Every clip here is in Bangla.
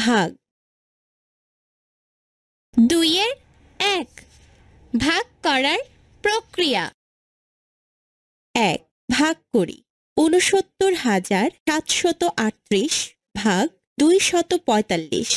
ভাগ। 2-এর 1 ভাগ করার প্রক্রিয়া। 1 ভাগ করি। ৬৯,৭৩৮ ভাগ ২৪৫।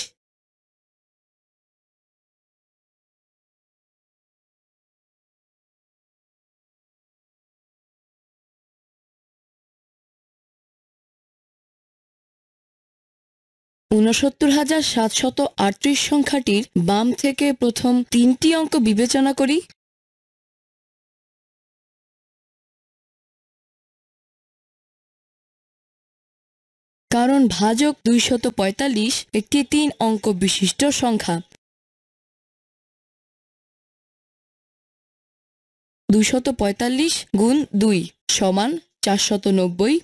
৬৯,৭৩৮ সংখ্যাটির বাম থেকে প্রথম 3টি অঙ্ক বিবেচনা করি। কারণ ভাজক ২৪৫ একটি 3 অঙ্ক বিশিষ্ট সংখ্যা। ২৪৫ গুণ 2 সমান 490।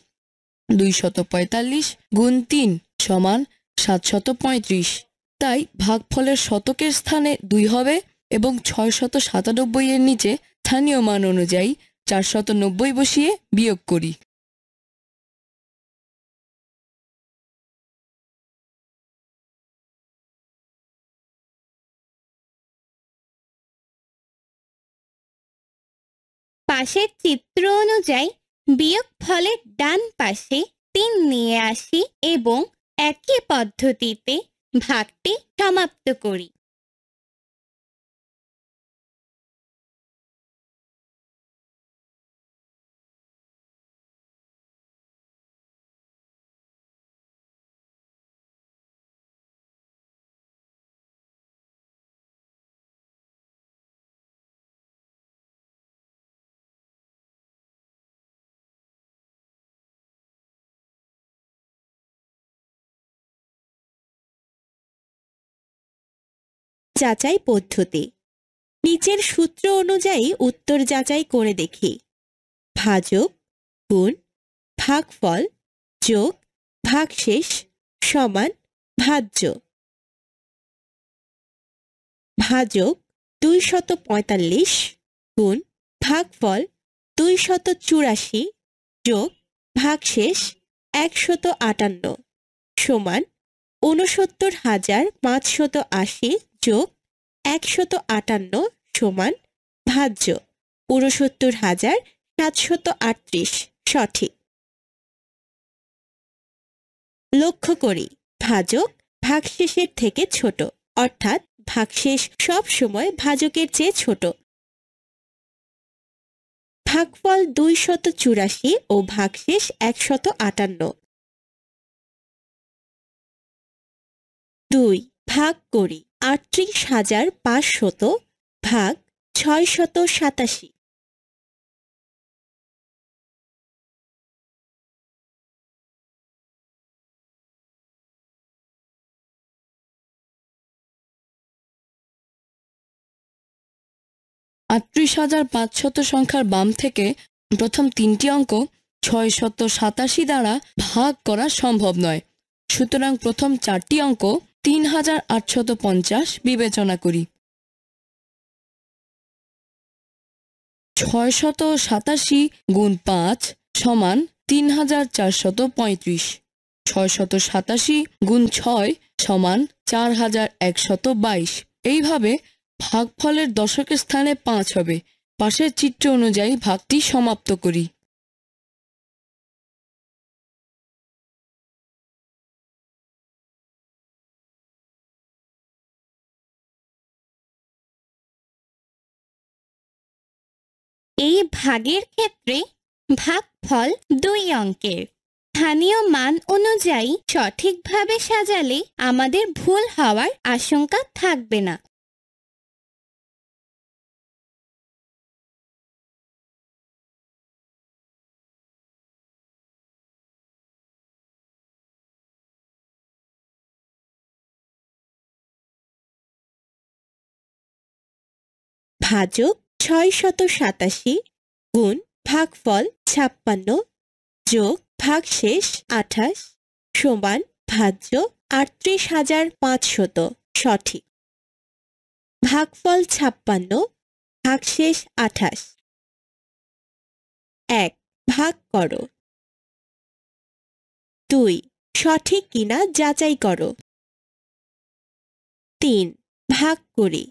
২৪৫ গুণ 3 সমান 735। তাই ভাগফলের শতকের স্থানে 2 হবে এবং 697 এর নিচে স্থানীয় মান অনুযায়ী 490 বসিয়ে বিয়োগ করি। পাশের চিত্র অনুযায়ী বিয়োগ ফলের ডান পাশে 3 নিয়ে আসি এবং একই পদ্ধতিতে ভাগটি সমাপ্ত করি। যাচাই পদ্ধতি। নিচের সূত্র অনুযায়ী উত্তর যাচাই করে দেখি। ভাজক গুণ ভাগফল যোগ ভাগশেষ সমান ভাজ্য। ভাজক ২৪৫ গুণ ভাগফল ২৮৪ যোগ ভাগশেষ ১৫৮ সমান ৬৯,৫৮০ যোগ ১৫৮ সমান ভাজ্য ৬৯,৭৩৮ সঠিক। লক্ষ্য করি ভাজক ভাগশেষের থেকে ছোট, অর্থাৎ ভাগশেষ সব সময় ভাজকের চেয়ে ছোট। ভাগফল ২৮৪ ও ভাগশেষ ১৫৮। 2 ভাগ করি। ৩৮,৫০০ ভাগ ৬৮৭। ৩৮,৫০০ সংখ্যার বাম থেকে প্রথম 3টি অঙ্ক ৬৮৭ দ্বারা ভাগ করা সম্ভব নয়। সুতরাং প্রথম 4টি অঙ্ক ৩,৮৫০ বিবেচনা করি। ৬৮৭ গুণ 5 সমান ৩,৪৩৫। ৬৮৭ গুণ 6 সমান ৪,১২২। এইভাবে ভাগফলের দশকের স্থানে 5 হবে। পাশের চিত্র অনুযায়ী ভাগটি সমাপ্ত করি। এই ভাগের ক্ষেত্রে ভাগফল 2 অঙ্কের। স্থানীয় মান অনুযায়ী সঠিকভাবে সাজালে আমাদের ভুল হওয়ার আশঙ্কা থাকবে না। ভাজক ৬৮৭ গুণ ভাগফল ৫৬ যোগ ভাগশেষ ২৮ সমান ভাজ্য ৩৮,৫০০ সঠিক। ভাগফল ৫৬ ভাগশেষ ২৮। ১ ভাগ করো। 2 সঠিক কিনা যাচাই করো। 3 ভাগ করি।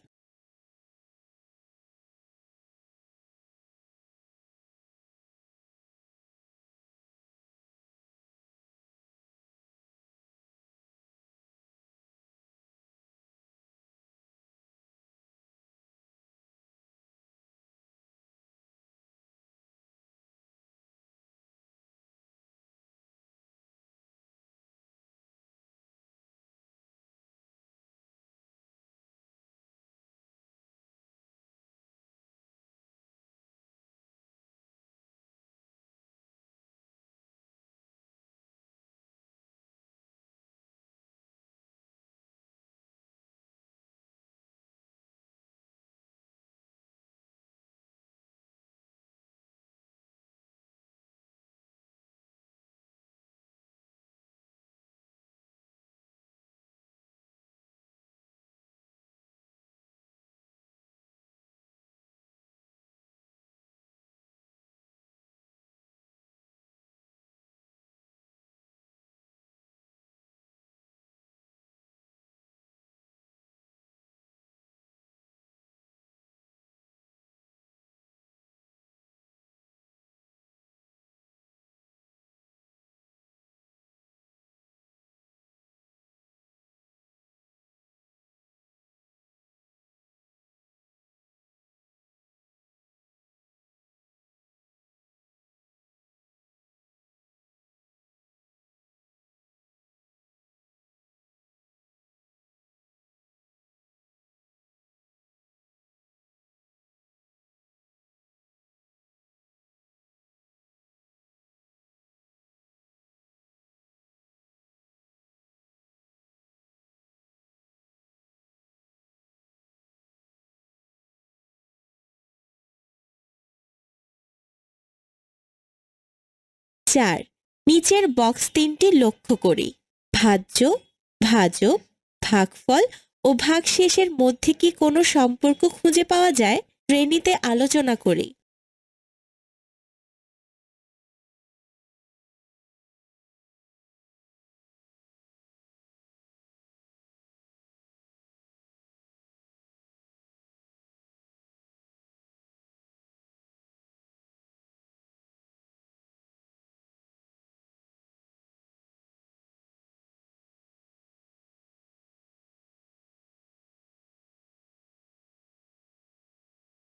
চার, নিচের বক্স তিনটি লক্ষ্য করি। ভাজ্য, ভাজক, ভাগফল ও ভাগশেষের মধ্যে কি কোনো সম্পর্ক খুঁজে পাওয়া যায়? শ্রেণীতে আলোচনা করি।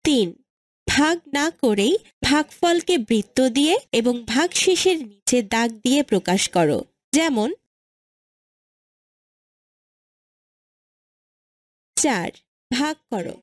তিন, ভাগ না করেই ভাগফলকে বৃত্ত দিয়ে এবং ভাগশেষের নিচে দাগ দিয়ে প্রকাশ করো। যেমন 4 ভাগ করো।